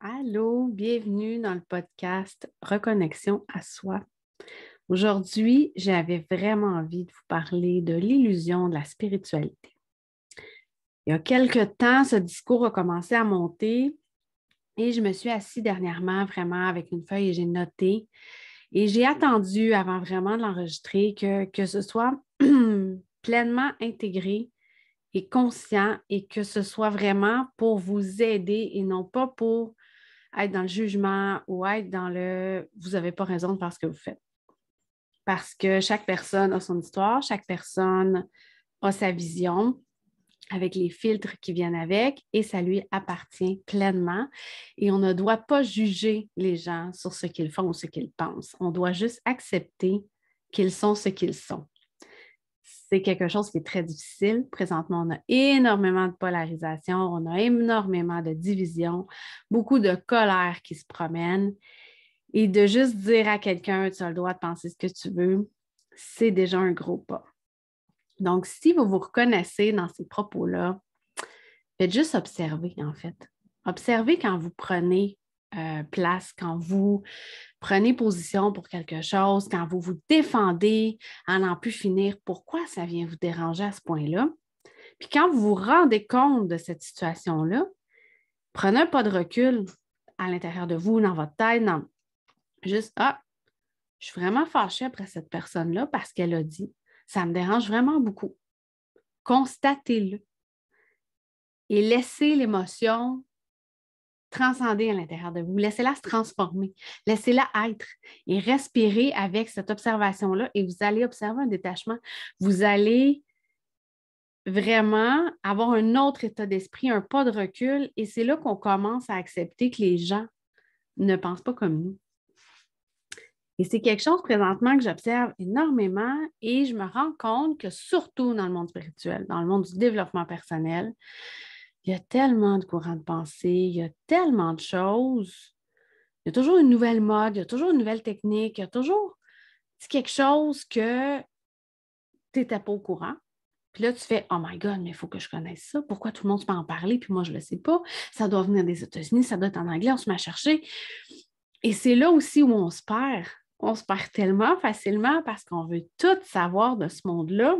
Allô, bienvenue dans le podcast Reconnexion à soi. Aujourd'hui, j'avais vraiment envie de vous parler de l'illusion de la spiritualité. Il y a quelque temps, ce discours a commencé à monter et je me suis assise dernièrement vraiment avec une feuille et j'ai noté et j'ai attendu avant vraiment de l'enregistrer que ce soit pleinement intégré et conscient et que ce soit vraiment pour vous aider et non pas pour être dans le jugement ou être dans le vous n'avez pas raison de faire ce que vous faites. Parce que chaque personne a son histoire, chaque personne a sa vision avec les filtres qui viennent avec et ça lui appartient pleinement. Et on ne doit pas juger les gens sur ce qu'ils font ou ce qu'ils pensent. On doit juste accepter qu'ils sont ce qu'ils sont. C'est quelque chose qui est très difficile. Présentement, on a énormément de polarisation, on a énormément de division, beaucoup de colère qui se promène. Et de juste dire à quelqu'un, tu as le droit de penser ce que tu veux, c'est déjà un gros pas. Donc, si vous vous reconnaissez dans ces propos-là, faites juste observer, en fait. Observez quand vous prenez place, quand vous prenez position pour quelque chose, quand vous vous défendez à n'en plus finir, pourquoi ça vient vous déranger à ce point-là? Puis quand vous vous rendez compte de cette situation-là, prenez un pas de recul à l'intérieur de vous, dans votre tête, juste, je suis vraiment fâchée après cette personne-là parce qu'elle a dit, ça me dérange vraiment beaucoup. Constatez-le et laissez l'émotion transcender à l'intérieur de vous. Laissez-la se transformer. Laissez-la être et respirez avec cette observation-là et vous allez observer un détachement. Vous allez vraiment avoir un autre état d'esprit, un pas de recul et c'est là qu'on commence à accepter que les gens ne pensent pas comme nous. Et c'est quelque chose présentement que j'observe énormément et je me rends compte que surtout dans le monde spirituel, dans le monde du développement personnel, il y a tellement de courants de pensée, il y a tellement de choses. Il y a toujours une nouvelle mode, il y a toujours une nouvelle technique, il y a toujours quelque chose que tu n'étais pas au courant. Puis là, tu fais, oh my God, mais il faut que je connaisse ça. Pourquoi tout le monde se peut en parler, puis moi, je ne le sais pas. Ça doit venir des États-Unis, ça doit être en anglais, on se met à chercher. Et c'est là aussi où on se perd. On se perd tellement facilement parce qu'on veut tout savoir de ce monde-là.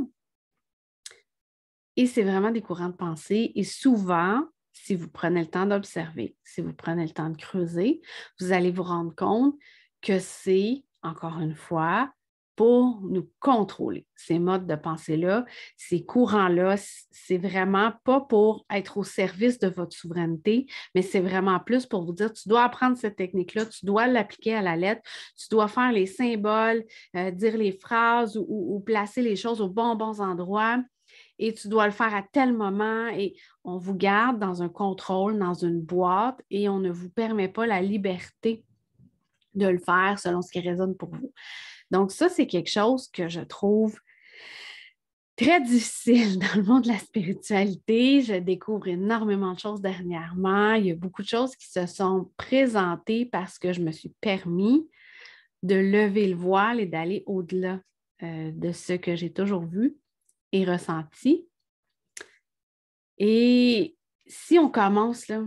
Et c'est vraiment des courants de pensée. Et souvent, si vous prenez le temps d'observer, si vous prenez le temps de creuser, vous allez vous rendre compte que c'est, encore une fois, pour nous contrôler. Ces modes de pensée-là, ces courants-là, c'est vraiment pas pour être au service de votre souveraineté, mais c'est vraiment plus pour vous dire, tu dois apprendre cette technique-là, tu dois l'appliquer à la lettre, tu dois faire les symboles, dire les phrases ou placer les choses aux bons endroits et tu dois le faire à tel moment et on vous garde dans un contrôle, dans une boîte et on ne vous permet pas la liberté de le faire selon ce qui résonne pour vous. Donc ça, c'est quelque chose que je trouve très difficile dans le monde de la spiritualité. Je découvre énormément de choses dernièrement. Il y a beaucoup de choses qui se sont présentées parce que je me suis permis de lever le voile et d'aller au-delà de ce que j'ai toujours vu et ressenti. Et si on commence, là,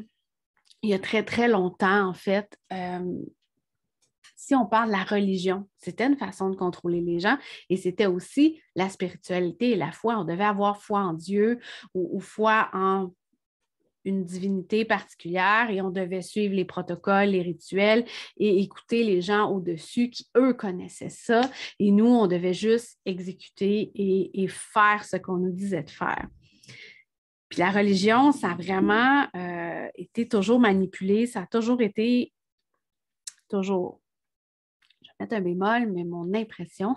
il y a très, très longtemps, en fait, si on parle de la religion, c'était une façon de contrôler les gens et c'était aussi la spiritualité et la foi. On devait avoir foi en Dieu ou foi en une divinité particulière et on devait suivre les protocoles, les rituels et écouter les gens au-dessus qui, eux, connaissaient ça. Et nous, on devait juste exécuter et faire ce qu'on nous disait de faire. Puis la religion, ça a vraiment été toujours manipulé, ça a toujours été, toujours, je vais mettre un bémol, mais mon impression,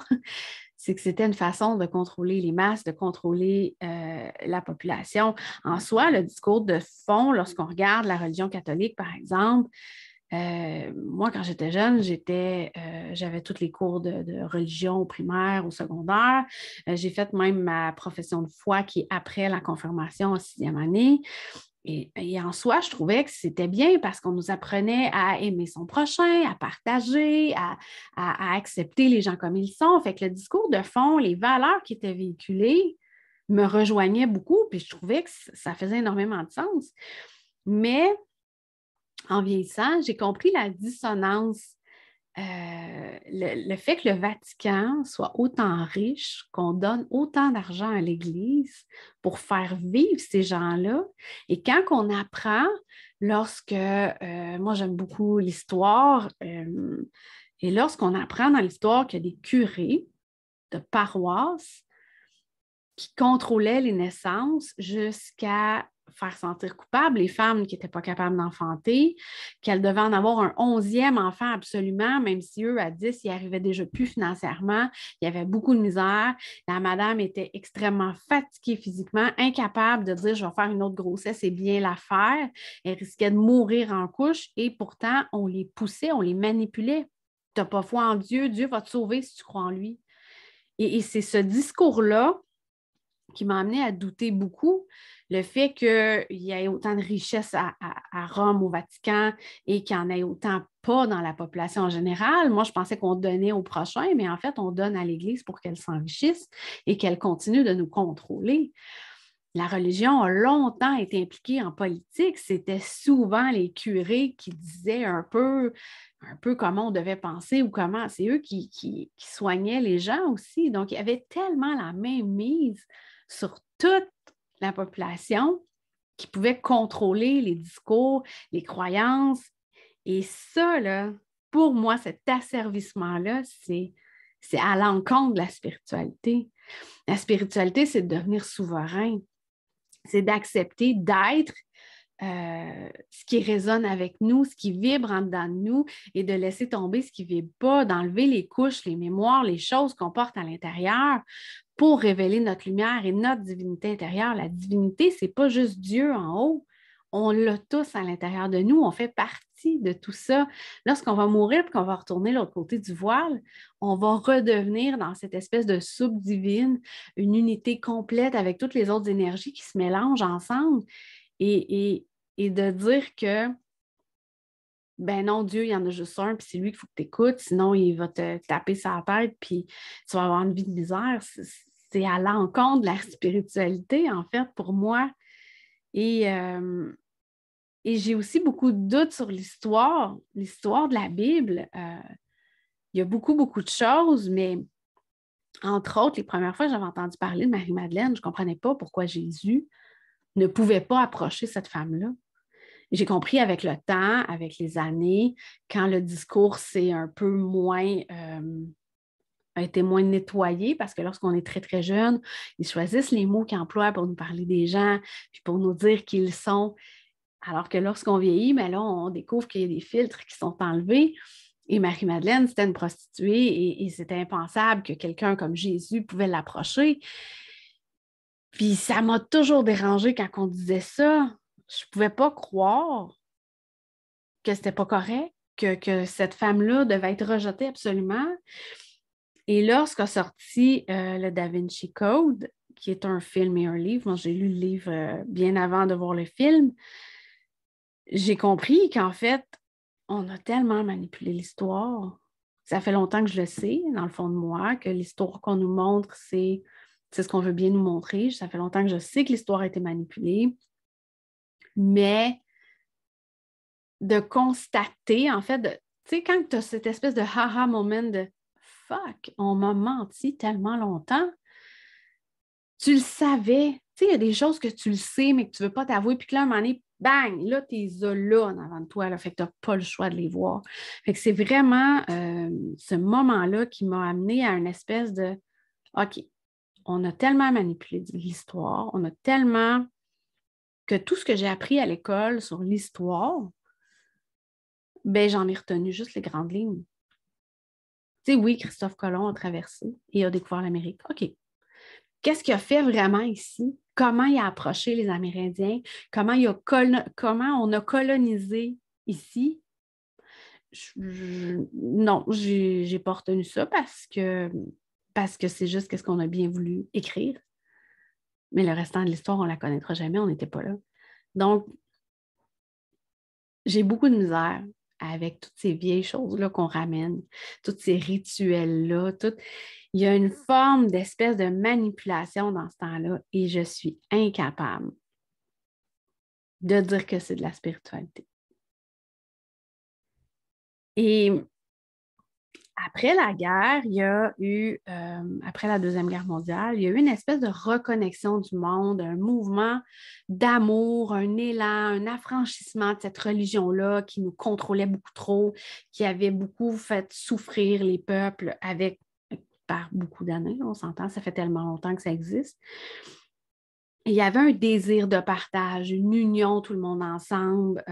c'est que c'était une façon de contrôler les masses, de contrôler la population. En soi, le discours de fond, lorsqu'on regarde la religion catholique, par exemple, moi, quand j'étais jeune, j'avais tous les cours de religion au primaire, au secondaire. J'ai fait même ma profession de foi qui est après la confirmation en 6e année. Et en soi, je trouvais que c'était bien parce qu'on nous apprenait à aimer son prochain, à partager, à accepter les gens comme ils sont. Fait que le discours de fond, les valeurs qui étaient véhiculées me rejoignaient beaucoup, puis je trouvais que ça faisait énormément de sens. Mais en vieillissant, j'ai compris la dissonance, le fait que le Vatican soit autant riche, qu'on donne autant d'argent à l'Église pour faire vivre ces gens-là. Et quand on apprend, moi j'aime beaucoup l'histoire, et lorsqu'on apprend dans l'histoire qu'il y a des curés de paroisse qui contrôlaient les naissances jusqu'à faire sentir coupables les femmes qui n'étaient pas capables d'enfanter, qu'elles devaient en avoir un 11e enfant absolument, même si eux, à 10, ils n'y arrivaient déjà plus financièrement. Il y avait beaucoup de misère. La madame était extrêmement fatiguée physiquement, incapable de dire « je vais faire une autre grossesse et bien la faire ». Elle risquait de mourir en couche et pourtant, on les poussait, on les manipulait. Tu n'as pas foi en Dieu, Dieu va te sauver si tu crois en lui. Et c'est ce discours-là qui m'a amené à douter beaucoup. Le fait qu'il y ait autant de richesses à Rome, au Vatican, et qu'il n'y en ait autant pas dans la population en général. Moi, je pensais qu'on donnait au prochain, mais en fait, on donne à l'Église pour qu'elle s'enrichisse et qu'elle continue de nous contrôler. La religion a longtemps été impliquée en politique. C'était souvent les curés qui disaient un peu comment on devait penser ou comment. C'est eux qui soignaient les gens aussi. Donc, il y avait tellement la main mise sur toute la population qui pouvait contrôler les discours, les croyances. Et ça, là, pour moi, cet asservissement-là, c'est à l'encontre de la spiritualité. La spiritualité, c'est de devenir souverain. C'est d'accepter d'être ce qui résonne avec nous, ce qui vibre en dedans de nous et de laisser tomber ce qui ne vibre pas, d'enlever les couches, les mémoires, les choses qu'on porte à l'intérieur pour révéler notre lumière et notre divinité intérieure. La divinité, ce n'est pas juste Dieu en haut. On l'a tous à l'intérieur de nous. On fait partie de tout ça. Lorsqu'on va mourir et qu'on va retourner de l'autre côté du voile, on va redevenir dans cette espèce de soupe divine, une unité complète avec toutes les autres énergies qui se mélangent ensemble. Et de dire que, ben non, Dieu, il y en a juste un, puis c'est lui qu'il faut que tu écoutes, sinon il va te taper sa tête, puis tu vas avoir une vie de misère. C'est à l'encontre de la spiritualité, en fait, pour moi. Et j'ai aussi beaucoup de doutes sur l'histoire de la Bible. Il y a beaucoup, beaucoup de choses, mais entre autres, les premières fois que j'avais entendu parler de Marie-Madeleine, je ne comprenais pas pourquoi Jésus ne pouvait pas approcher cette femme-là. J'ai compris avec le temps, avec les années, quand le discours s'est un peu moins, a été moins nettoyé, parce que lorsqu'on est très, très jeune, ils choisissent les mots qu'ils emploient pour nous parler des gens, puis pour nous dire qui ils sont. Alors que lorsqu'on vieillit, bien là, on découvre qu'il y a des filtres qui sont enlevés. Et Marie-Madeleine, c'était une prostituée et c'était impensable que quelqu'un comme Jésus pouvait l'approcher. Puis ça m'a toujours dérangée quand on disait ça. Je ne pouvais pas croire que c'était pas correct, que cette femme-là devait être rejetée absolument. Et lorsqu'a sorti le Da Vinci Code, qui est un film et un livre, moi j'ai lu le livre bien avant de voir le film, j'ai compris qu'en fait, on a tellement manipulé l'histoire. Ça fait longtemps que je le sais, dans le fond de moi, que l'histoire qu'on nous montre, c'est ce qu'on veut bien nous montrer. Ça fait longtemps que je sais que l'histoire a été manipulée. Mais de constater, en fait, tu sais, quand tu as cette espèce de ha-ha moment de fuck, on m'a menti tellement longtemps, tu le savais. Tu sais, il y a des choses que tu le sais, mais que tu ne veux pas t'avouer, puis que là, à un moment donné, bang, là, tu es là en avant de toi, là, fait que tu n'as pas le choix de les voir. Fait que c'est vraiment ce moment-là qui m'a amené à une espèce de OK, on a tellement manipulé l'histoire, on a tellement que tout ce que j'ai appris à l'école sur l'histoire, ben j'en ai retenu juste les grandes lignes. Tu sais, oui, Christophe Colomb a traversé et a découvert l'Amérique. OK. Qu'est-ce qu'il a fait vraiment ici? Comment il a approché les Amérindiens? Comment on a colonisé ici? Non, je n'ai pas retenu ça parce que c'est juste ce qu'on a bien voulu écrire. Mais le restant de l'histoire, on ne la connaîtra jamais, on n'était pas là. Donc, j'ai beaucoup de misère avec toutes ces vieilles choses-là qu'on ramène, tous ces rituels-là, il y a une forme d'espèce de manipulation dans ce temps-là et je suis incapable de dire que c'est de la spiritualité. Et après la guerre, il y a eu, après la Deuxième Guerre mondiale, il y a eu une espèce de reconnexion du monde, un mouvement d'amour, un élan, un affranchissement de cette religion-là qui nous contrôlait beaucoup trop, qui avait beaucoup fait souffrir les peuples par beaucoup d'années, on s'entend, ça fait tellement longtemps que ça existe. Il y avait un désir de partage, une union, tout le monde ensemble.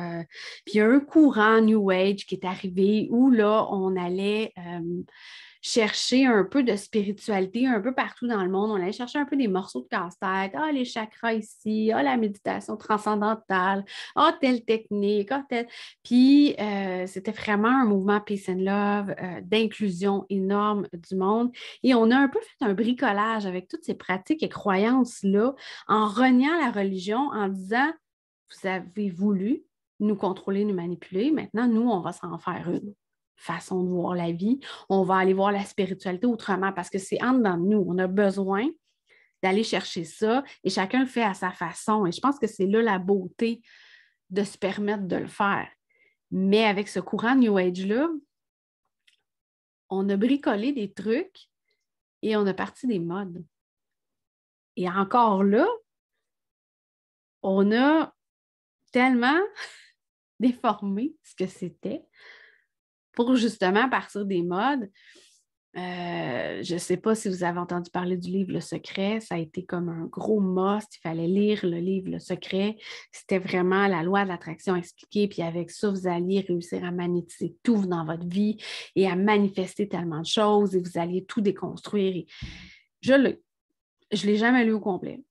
Puis il y a un courant New Age qui est arrivé où là, on allait chercher un peu de spiritualité un peu partout dans le monde. On allait chercher un peu des morceaux de casse-tête. Ah, les chakras ici, ah, la méditation transcendantale, ah, telle technique, ah, telle. Puis c'était vraiment un mouvement Peace and Love, d'inclusion énorme du monde. Et on a un peu fait un bricolage avec toutes ces pratiques et croyances-là en reniant la religion, en disant, vous avez voulu nous contrôler, nous manipuler, maintenant, nous, on va s'en faire une façon de voir la vie. On va aller voir la spiritualité autrement parce que c'est en dedans de nous. On a besoin d'aller chercher ça et chacun le fait à sa façon. Et je pense que c'est là la beauté de se permettre de le faire. Mais avec ce courant New Age-là, on a bricolé des trucs et on a parti des modes. Et encore là, on a tellement déformé ce que c'était pour justement partir des modes. Je ne sais pas si vous avez entendu parler du livre Le Secret. Ça a été comme un gros must. Il fallait lire le livre Le Secret. C'était vraiment la loi de l'attraction expliquée. Puis avec ça, vous alliez réussir à magnétiser tout dans votre vie et à manifester tellement de choses et vous alliez tout déconstruire. Et je ne l'ai jamais lu au complet.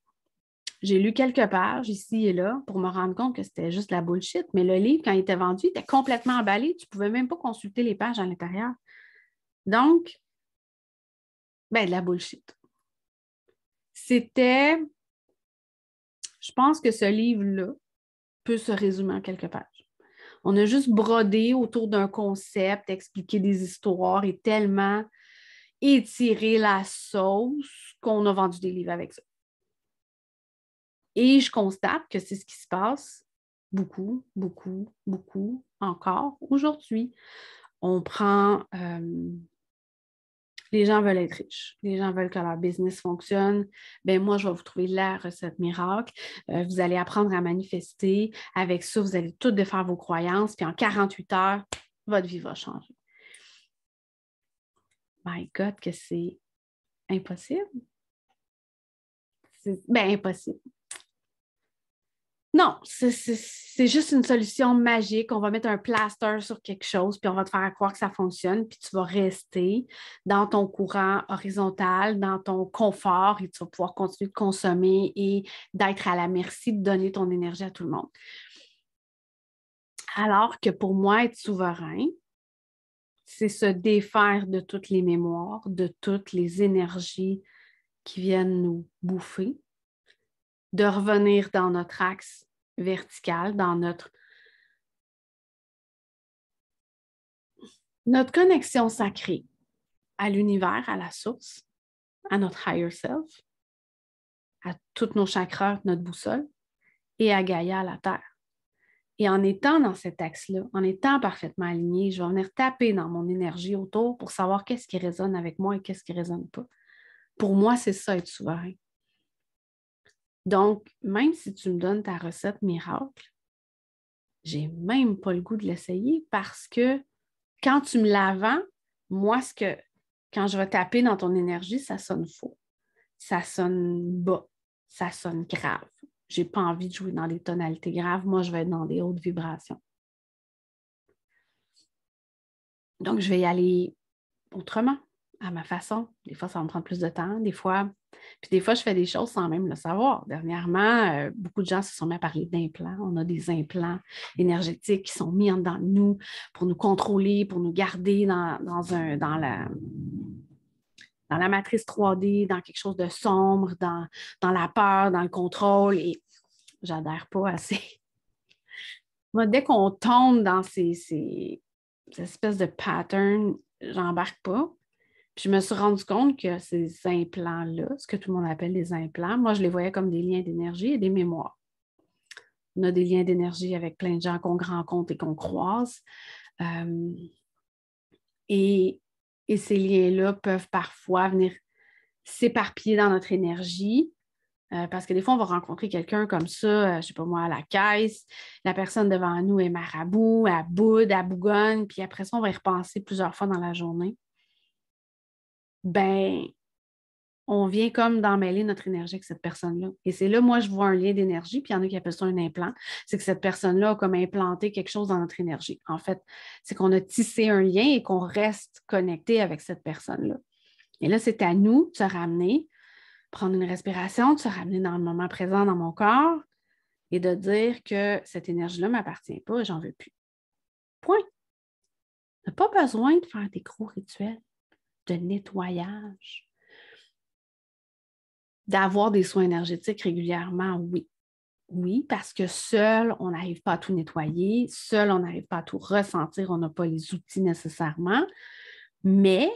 J'ai lu quelques pages ici et là pour me rendre compte que c'était juste de la bullshit. Mais le livre, quand il était vendu, il était complètement emballé. Tu ne pouvais même pas consulter les pages à l'intérieur. Donc, de la bullshit. C'était, je pense que ce livre-là peut se résumer en quelques pages. On a juste brodé autour d'un concept, expliqué des histoires et tellement étiré la sauce qu'on a vendu des livres avec ça. Et je constate que c'est ce qui se passe beaucoup, beaucoup, beaucoup encore aujourd'hui. On prend... les gens veulent être riches. Les gens veulent que leur business fonctionne. Bien, moi, je vais vous trouver la recette miracle. Vous allez apprendre à manifester. Avec ça, vous allez tout défaire vos croyances. Puis en 48 heures, votre vie va changer. My God, que c'est impossible. C'est impossible. Non, c'est juste une solution magique. On va mettre un plaster sur quelque chose, puis on va te faire croire que ça fonctionne, puis tu vas rester dans ton courant horizontal, dans ton confort, et tu vas pouvoir continuer de consommer et d'être à la merci de donner ton énergie à tout le monde. Alors que pour moi, être souverain, c'est se défaire de toutes les mémoires, de toutes les énergies qui viennent nous bouffer, de revenir dans notre axe vertical, dans notre connexion sacrée à l'univers, à la source, à notre higher self, à tous nos chakras, notre boussole, et à Gaïa, à la Terre. Et en étant dans cet axe-là, en étant parfaitement aligné, je vais venir taper dans mon énergie autour pour savoir qu'est-ce qui résonne avec moi et qu'est-ce qui ne résonne pas. Pour moi, c'est ça, être souverain. Donc, même si tu me donnes ta recette miracle, j'ai même pas le goût de l'essayer parce que quand tu me la vends, moi, quand je vais taper dans ton énergie, ça sonne faux. Ça sonne bas. Ça sonne grave. Je n'ai pas envie de jouer dans des tonalités graves. Moi, je vais être dans des hautes vibrations. Donc, je vais y aller autrement, à ma façon. Des fois, ça va me prendre plus de temps. Des fois, je fais des choses sans même le savoir. Dernièrement, beaucoup de gens se sont mis à parler d'implants. On a des implants énergétiques qui sont mis en dedans de nous pour nous contrôler, pour nous garder dans la matrice 3D, dans quelque chose de sombre, dans la peur, dans le contrôle. Et j'adhère pas assez. Moi, dès qu'on tombe dans ces espèces de patterns, j'embarque pas. Puis je me suis rendu compte que ces implants-là, ce que tout le monde appelle les implants, moi, je les voyais comme des liens d'énergie et des mémoires. On a des liens d'énergie avec plein de gens qu'on rencontre et qu'on croise. Et, et ces liens-là peuvent parfois venir s'éparpiller dans notre énergie. Parce que des fois, on va rencontrer quelqu'un comme ça, je ne sais pas moi, à la caisse. La personne devant nous est marabout, elle boude, elle bougonne, puis après ça, on va y repenser plusieurs fois dans la journée. Ben, on vient comme d'emmêler notre énergie avec cette personne-là. Et c'est là, moi, je vois un lien d'énergie, puis il y en a qui appellent ça un implant. C'est que cette personne-là a comme implanté quelque chose dans notre énergie. En fait, c'est qu'on a tissé un lien et qu'on reste connecté avec cette personne-là. Et là, c'est à nous de se ramener, prendre une respiration, de se ramener dans le moment présent dans mon corps et de dire que cette énergie-là ne m'appartient pas et j'en veux plus. Point. On n'a pas besoin de faire des gros rituels de nettoyage. D'avoir des soins énergétiques régulièrement, oui. Oui, parce que seul, on n'arrive pas à tout nettoyer, seul, on n'arrive pas à tout ressentir, on n'a pas les outils nécessairement, mais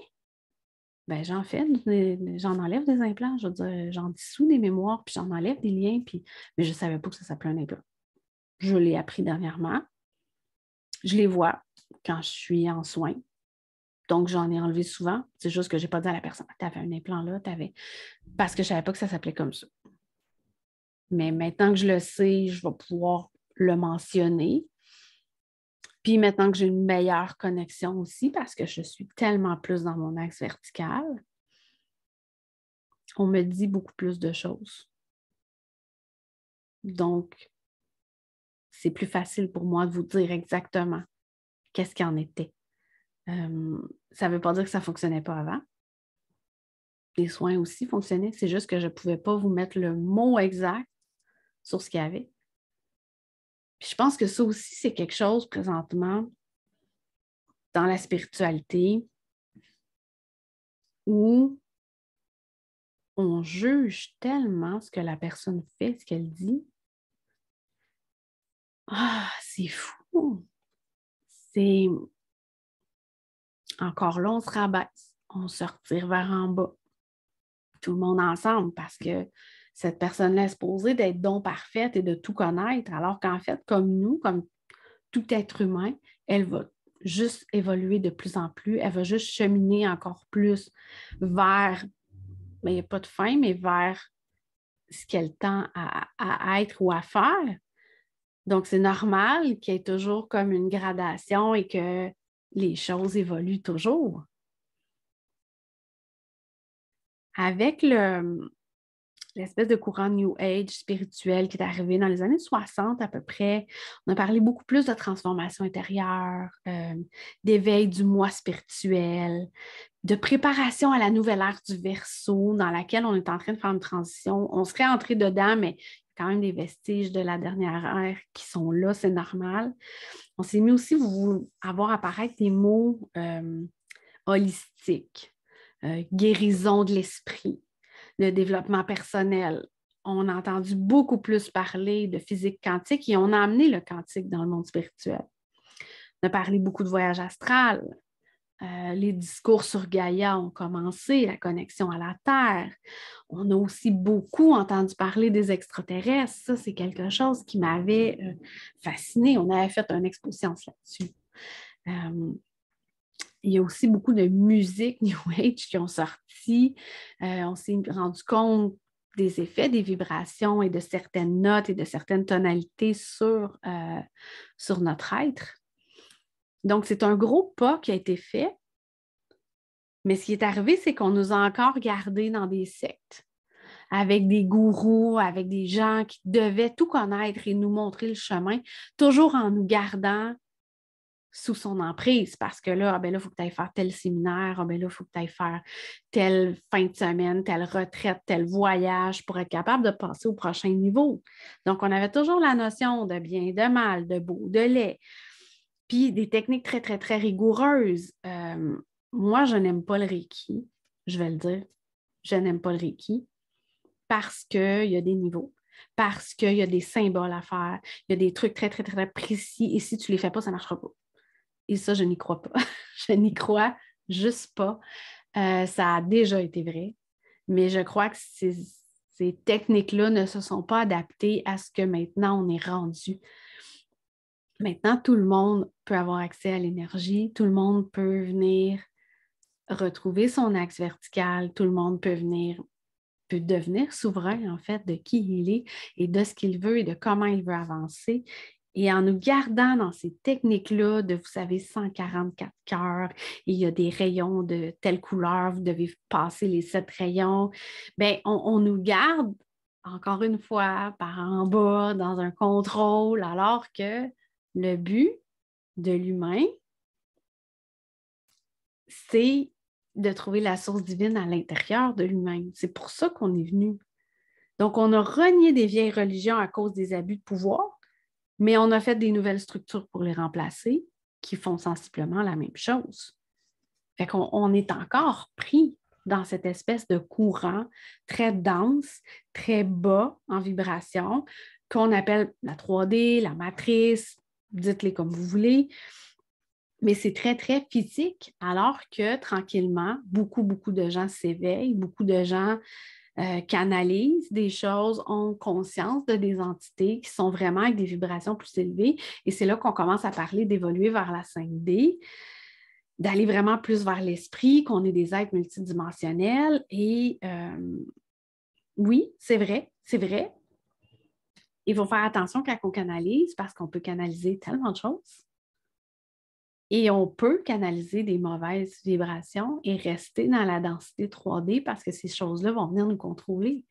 ben, j'en enlève des implants, je veux dire, j'en dissous des mémoires, puis j'en enlève des liens, mais je ne savais pas que ça s'appelait un implant. Je l'ai appris dernièrement. Je les vois quand je suis en soins. Donc, j'en ai enlevé souvent. C'est juste que je n'ai pas dit à la personne, tu avais un implant là, parce que je ne savais pas que ça s'appelait comme ça. Mais maintenant que je le sais, je vais pouvoir le mentionner. Puis maintenant que j'ai une meilleure connexion aussi, parce que je suis tellement plus dans mon axe vertical, on me dit beaucoup plus de choses. Donc, c'est plus facile pour moi de vous dire exactement qu'est-ce qu'il en était. Ça ne veut pas dire que ça ne fonctionnait pas avant. Les soins aussi fonctionnaient. C'est juste que je ne pouvais pas vous mettre le mot exact sur ce qu'il y avait. Puis je pense que ça aussi, c'est quelque chose présentement dans la spiritualité où on juge tellement ce que la personne fait, ce qu'elle dit. Ah, c'est fou! C'est encore là, on se rabaisse, on se retire vers en bas. Tout le monde ensemble parce que cette personne-là est supposée d'être donc parfaite et de tout connaître, alors qu'en fait, comme nous, comme tout être humain, elle va juste évoluer de plus en plus, elle va juste cheminer encore plus vers, mais il n'y a pas de fin, mais vers ce qu'elle tend à être ou à faire. Donc, c'est normal qu'il y ait toujours comme une gradation et que les choses évoluent toujours. Avec l'espèce de courant New Age spirituel qui est arrivé dans les années 60 à peu près, on a parlé beaucoup plus de transformation intérieure, d'éveil du moi spirituel, de préparation à la nouvelle ère du Verseau dans laquelle on est en train de faire une transition. On serait entré dedans, mais il y a quand même des vestiges de la dernière ère qui sont là, c'est normal. On s'est mis aussi à voir apparaître des mots holistiques, guérison de l'esprit, le développement personnel. On a entendu beaucoup plus parler de physique quantique et on a amené le quantique dans le monde spirituel. On a parlé beaucoup de voyage astral. Les discours sur Gaïa ont commencé, la connexion à la Terre. On a aussi beaucoup entendu parler des extraterrestres. Ça, c'est quelque chose qui m'avait fascinée. On avait fait une exposition là-dessus. Il y a aussi beaucoup de musique New Age qui ont sorti. On s'est rendu compte des effets, des vibrations et de certaines notes et de certaines tonalités sur notre être. Donc, c'est un gros pas qui a été fait. Mais ce qui est arrivé, c'est qu'on nous a encore gardés dans des sectes, avec des gourous, avec des gens qui devaient tout connaître et nous montrer le chemin, toujours en nous gardant sous son emprise, parce que là, il faut que tu ailles faire tel séminaire, là, il faut que tu ailles faire telle fin de semaine, telle retraite, tel voyage pour être capable de passer au prochain niveau. Donc, on avait toujours la notion de bien, de mal, de beau, de laid, puis des techniques très, très, très rigoureuses. Moi, je n'aime pas le Reiki, je vais le dire. Je n'aime pas le Reiki parce qu'il y a des niveaux, parce qu'il y a des symboles à faire, il y a des trucs très, très, très précis et si tu ne les fais pas, ça ne marchera pas. Et ça, je n'y crois pas. Je n'y crois juste pas. Ça a déjà été vrai, mais je crois que ces techniques-là ne se sont pas adaptées à ce que maintenant on est rendu. Maintenant, tout le monde peut avoir accès à l'énergie, tout le monde peut venir retrouver son axe vertical. Tout le monde peut devenir souverain, en fait, de qui il est et de ce qu'il veut et de comment il veut avancer. Et en nous gardant dans ces techniques-là de, vous savez, 144 cœurs, et il y a des rayons de telle couleur, vous devez passer les 7 rayons, bien, on nous garde, encore une fois, par en bas, dans un contrôle, alors que le but de l'humain, c'est de trouver la source divine à l'intérieur de l'humain. C'est pour ça qu'on est venu. Donc, on a renié des vieilles religions à cause des abus de pouvoir, mais on a fait des nouvelles structures pour les remplacer qui font sensiblement la même chose. Fait qu'on est encore pris dans cette espèce de courant très dense, très bas en vibration, qu'on appelle la 3D, la matrice, dites-les comme vous voulez, mais c'est très, très physique, alors que tranquillement, beaucoup de gens s'éveillent, beaucoup de gens canalisent des choses, ont conscience de des entités qui sont vraiment avec des vibrations plus élevées. Et c'est là qu'on commence à parler d'évoluer vers la 5D, d'aller vraiment plus vers l'esprit, qu'on est des êtres multidimensionnels. Et oui, c'est vrai, c'est vrai. Il faut faire attention quand on canalise parce qu'on peut canaliser tellement de choses. Et on peut canaliser des mauvaises vibrations et rester dans la densité 3D parce que ces choses-là vont venir nous contrôler.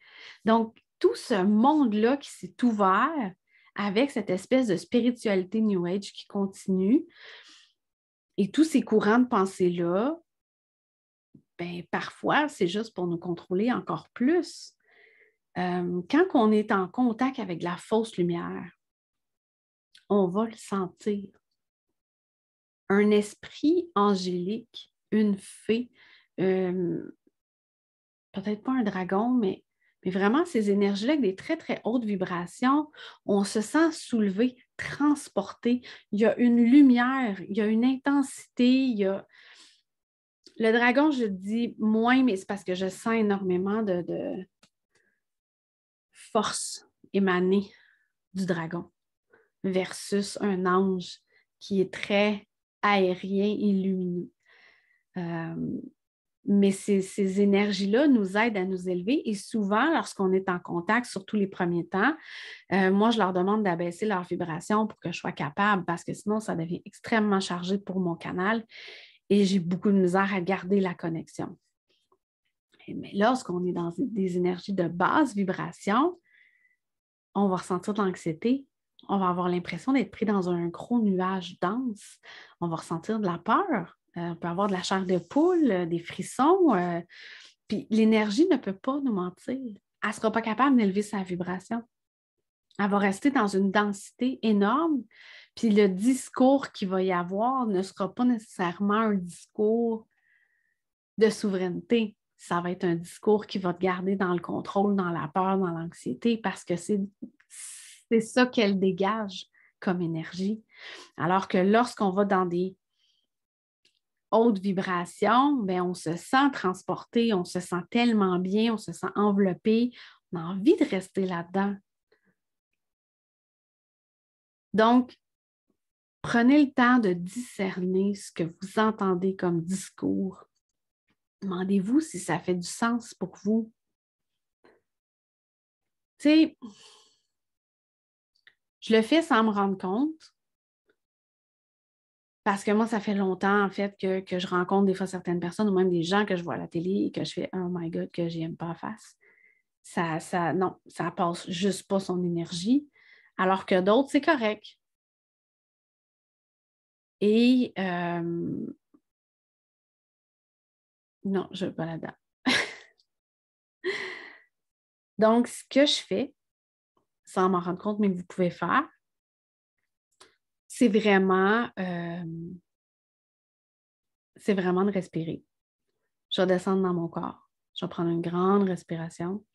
Donc, tout ce monde-là qui s'est ouvert avec cette espèce de spiritualité New Age qui continue et tous ces courants de pensée-là, ben, parfois, c'est juste pour nous contrôler encore plus. Quand on est en contact avec la fausse lumière, on va le sentir. Un esprit angélique, une fée, peut-être pas un dragon, mais vraiment ces énergies-là avec des très, très hautes vibrations, on se sent soulevé, transporté. Il y a une lumière, il y a une intensité, il y a... Le dragon, je dis moins, mais c'est parce que je sens énormément de force émanée du dragon versus un ange qui est très aérien et lumineux. Mais ces énergies-là nous aident à nous élever et souvent, lorsqu'on est en contact, surtout les premiers temps, moi, je leur demande d'abaisser leur vibration pour que je sois capable parce que sinon, ça devient extrêmement chargé pour mon canal et j'ai beaucoup de misère à garder la connexion. Mais lorsqu'on est dans des énergies de basse vibration, on va ressentir de l'anxiété, on va avoir l'impression d'être pris dans un gros nuage dense, on va ressentir de la peur. On peut avoir de la chair de poule, des frissons. Puis l'énergie ne peut pas nous mentir. Elle ne sera pas capable d'élever sa vibration. Elle va rester dans une densité énorme. Puis le discours qu'il va y avoir ne sera pas nécessairement un discours de souveraineté. Ça va être un discours qui va te garder dans le contrôle, dans la peur, dans l'anxiété, parce que c'est ça qu'elle dégage comme énergie. Alors que lorsqu'on va dans des haute vibration, bien, on se sent transporté, on se sent tellement bien, on se sent enveloppé, on a envie de rester là-dedans. Donc, prenez le temps de discerner ce que vous entendez comme discours. Demandez-vous si ça fait du sens pour vous. Tu sais, je le fais sans me rendre compte. Parce que moi, ça fait longtemps, en fait, que je rencontre des fois certaines personnes ou même des gens que je vois à la télé et que je fais « Oh my God », que je n'aime pas en face. Non, ça passe juste pas son énergie. Alors que d'autres, c'est correct. Et non, je ne vais pas là-dedans. Donc, ce que je fais, sans m'en rendre compte, mais que vous pouvez faire, c'est vraiment de respirer. Je vais descendre dans mon corps. Je vais prendre une grande respiration.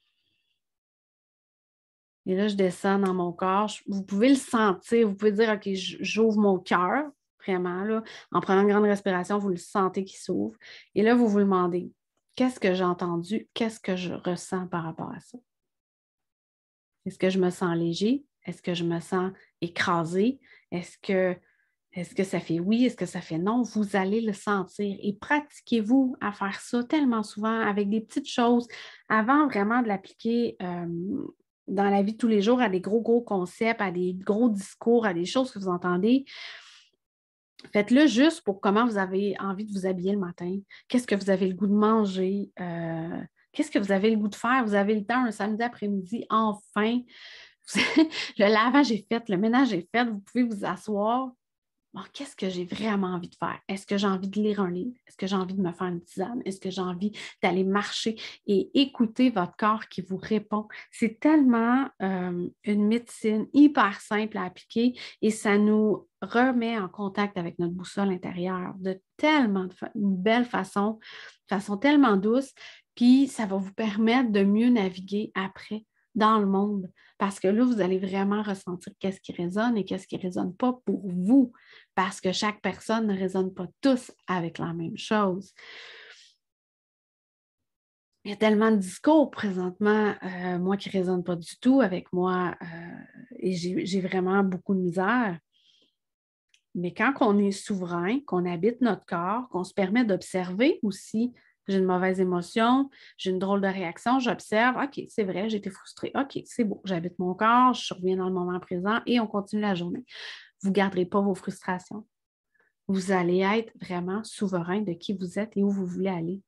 Et là, je descends dans mon corps. Vous pouvez le sentir. Vous pouvez dire, OK, j'ouvre mon cœur, vraiment. Là. En prenant une grande respiration, vous le sentez qui s'ouvre. Et là, vous vous demandez, qu'est-ce que j'ai entendu? Qu'est-ce que je ressens par rapport à ça? Est-ce que je me sens léger? Est-ce que je me sens écrasée? Est-ce Est-ce que ça fait oui? Est-ce que ça fait non? Vous allez le sentir et pratiquez-vous à faire ça tellement souvent avec des petites choses avant vraiment de l'appliquer dans la vie de tous les jours à des gros, gros concepts, à des gros discours, à des choses que vous entendez. Faites-le juste pour comment vous avez envie de vous habiller le matin. Qu'est-ce que vous avez le goût de manger? Qu'est-ce que vous avez le goût de faire? Vous avez le temps un samedi après-midi, enfin. Le lavage est fait, le ménage est fait, vous pouvez vous asseoir. Bon, qu'est-ce que j'ai vraiment envie de faire? Est-ce que j'ai envie de lire un livre? Est-ce que j'ai envie de me faire une tisane? Est-ce que j'ai envie d'aller marcher et écouter votre corps qui vous répond? C'est tellement une médecine hyper simple à appliquer et ça nous remet en contact avec notre boussole intérieure de tellement une belle façon tellement douce. Puis ça va vous permettre de mieux naviguer après dans le monde. Parce que là, vous allez vraiment ressentir qu'est-ce qui résonne et qu'est-ce qui ne résonne pas pour vous. Parce que chaque personne ne résonne pas tous avec la même chose. Il y a tellement de discours présentement, moi qui ne résonne pas du tout avec moi, et j'ai vraiment beaucoup de misère. Mais quand on est souverain, qu'on habite notre corps, qu'on se permet d'observer aussi, j'ai une mauvaise émotion, j'ai une drôle de réaction, j'observe, OK, c'est vrai, j'ai été frustrée, OK, c'est beau, j'habite mon corps, je reviens dans le moment présent et on continue la journée. Vous ne garderez pas vos frustrations. Vous allez être vraiment souverain de qui vous êtes et où vous voulez aller.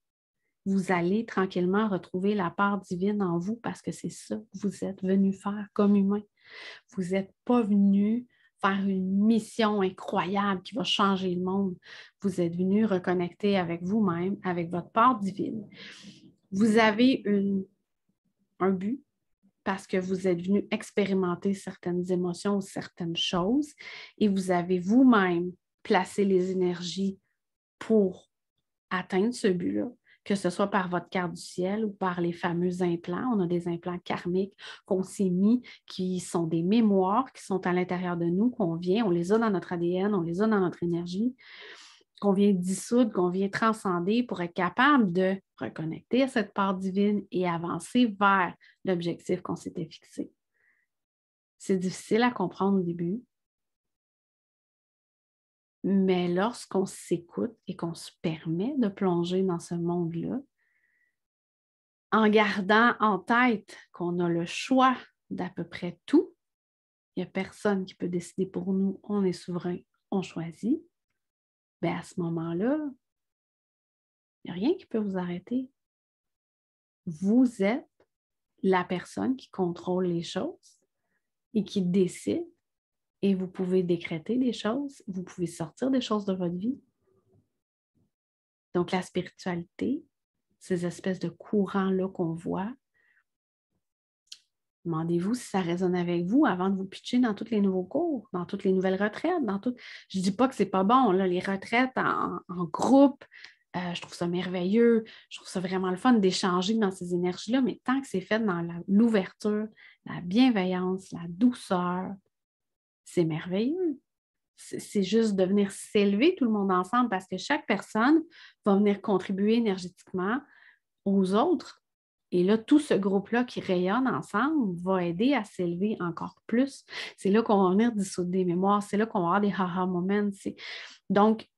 Vous allez tranquillement retrouver la part divine en vous parce que c'est ça que vous êtes venu faire comme humain. Vous n'êtes pas venu faire une mission incroyable qui va changer le monde. Vous êtes venu reconnecter avec vous-même, avec votre part divine. Vous avez un but parce que vous êtes venu expérimenter certaines émotions ou certaines choses et vous avez vous-même placé les énergies pour atteindre ce but-là, que ce soit par votre carte du ciel ou par les fameux implants. On a des implants karmiques qu'on s'est mis, qui sont des mémoires qui sont à l'intérieur de nous, on les a dans notre ADN, on les a dans notre énergie, qu'on vient dissoudre, qu'on vient transcender pour être capable de reconnecter à cette part divine et avancer vers l'objectif qu'on s'était fixé. C'est difficile à comprendre au début, mais lorsqu'on s'écoute et qu'on se permet de plonger dans ce monde-là, en gardant en tête qu'on a le choix d'à peu près tout, il n'y a personne qui peut décider pour nous, on est souverain, on choisit, bien à ce moment-là, il n'y a rien qui peut vous arrêter. Vous êtes la personne qui contrôle les choses et qui décide et vous pouvez décréter des choses, vous pouvez sortir des choses de votre vie. Donc la spiritualité, ces espèces de courants-là qu'on voit, demandez-vous si ça résonne avec vous avant de vous pitcher dans tous les nouveaux cours, dans toutes les nouvelles retraites, Je ne dis pas que ce n'est pas bon, là, les retraites en groupe, je trouve ça merveilleux, je trouve ça vraiment le fun d'échanger dans ces énergies-là, mais tant que c'est fait dans l'ouverture, la bienveillance, la douceur, c'est merveilleux. C'est juste de venir s'élever tout le monde ensemble parce que chaque personne va venir contribuer énergétiquement aux autres. Et là, tout ce groupe-là qui rayonne ensemble va aider à s'élever encore plus. C'est là qu'on va venir dissoudre des mémoires, c'est là qu'on va avoir des aha moments. Donc,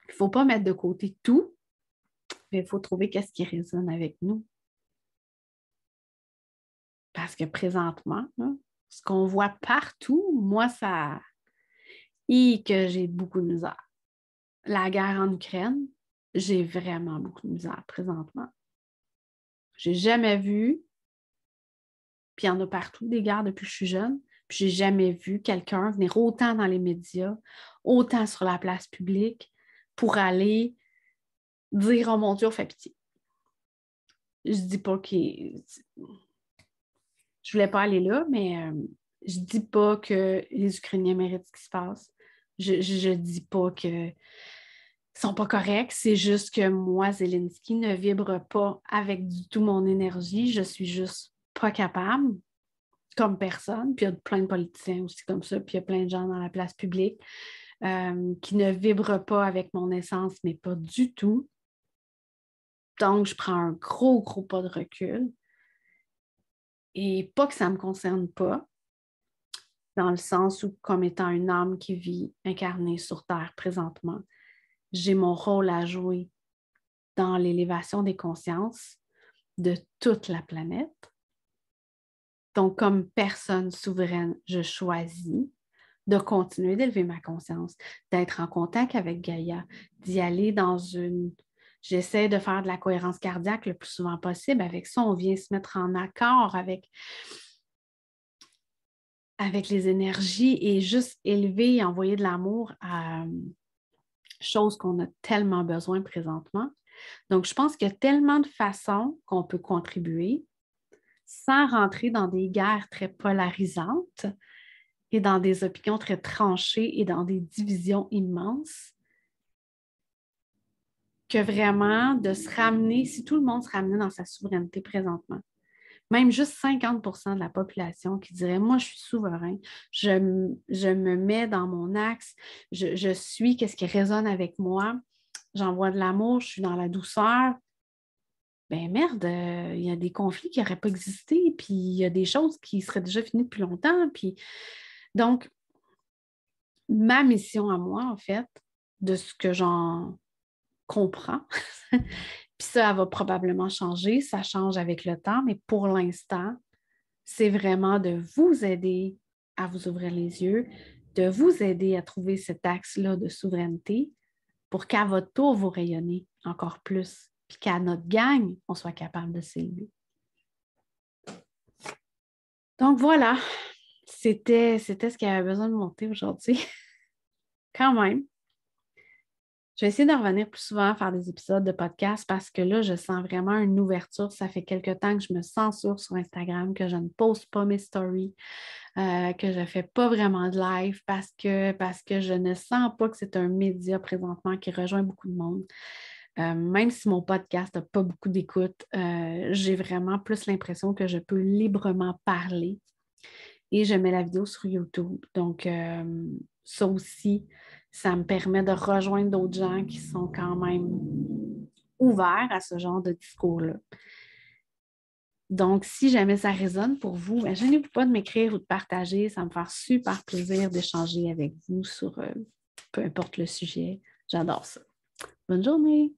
il ne faut pas mettre de côté tout, mais il faut trouver qu'est-ce qui résonne avec nous. Parce que présentement, là, ce qu'on voit partout, moi, ça... Et que j'ai beaucoup de misère. La guerre en Ukraine, j'ai vraiment beaucoup de misère présentement. J'ai jamais vu, puis il y en a partout des guerres depuis que je suis jeune, puis j'ai jamais vu quelqu'un venir autant dans les médias, autant sur la place publique pour aller dire « Oh mon Dieu, on fait pitié ». Je dis pas que... Je voulais pas aller là, mais je dis pas que les Ukrainiens méritent ce qui se passe. Je dis pas que sont pas corrects. C'est juste que moi, Zelensky, ne vibre pas avec du tout mon énergie. Je suis juste pas capable comme personne. Puis il y a plein de politiciens aussi comme ça. Puis il y a plein de gens dans la place publique qui ne vibrent pas avec mon essence, mais pas du tout. Donc, je prends un gros, gros pas de recul. Et pas que ça ne me concerne pas, dans le sens où, comme étant une âme qui vit incarnée sur Terre présentement, j'ai mon rôle à jouer dans l'élévation des consciences de toute la planète. Donc, comme personne souveraine, je choisis de continuer d'élever ma conscience, d'être en contact avec Gaïa, d'y aller dans une... J'essaie de faire de la cohérence cardiaque le plus souvent possible. Avec ça, on vient se mettre en accord avec les énergies et juste élever et envoyer de l'amour à chose qu'on a tellement besoin présentement. Donc, je pense qu'il y a tellement de façons qu'on peut contribuer sans rentrer dans des guerres très polarisantes et dans des opinions très tranchées et dans des divisions immenses, que vraiment de se ramener, si tout le monde se ramenait dans sa souveraineté présentement, même juste 50% de la population qui dirait « Moi, je suis souverain, je me mets dans mon axe, je suis qu'est-ce qui résonne avec moi, j'envoie de l'amour, je suis dans la douceur. » Ben merde, il y a des conflits qui n'auraient pas existé, puis il y a des choses qui seraient déjà finies depuis longtemps. Puis... Donc, ma mission à moi, en fait, de ce que j'en comprends, puis ça va probablement changer, ça change avec le temps, mais pour l'instant, c'est vraiment de vous aider à vous ouvrir les yeux, de vous aider à trouver cet axe-là de souveraineté pour qu'à votre tour, vous rayonnez encore plus, puis qu'à notre gang, on soit capable de s'élever. Donc voilà, c'était ce qu'il y avait besoin de monter aujourd'hui. Quand même. Je vais essayer de revenir plus souvent à faire des épisodes de podcast parce que là, je sens vraiment une ouverture. Ça fait quelque temps que je me censure sur Instagram, que je ne poste pas mes stories, que je ne fais pas vraiment de live parce que je ne sens pas que c'est un média présentement qui rejoint beaucoup de monde. Même si mon podcast n'a pas beaucoup d'écoute, j'ai vraiment plus l'impression que je peux librement parler. Et je mets la vidéo sur YouTube. Donc, ça aussi, ça me permet de rejoindre d'autres gens qui sont quand même ouverts à ce genre de discours-là. Donc, si jamais ça résonne pour vous, ben, gênez-vous pas de m'écrire ou de partager. Ça me fait super plaisir d'échanger avec vous sur peu importe le sujet. J'adore ça. Bonne journée!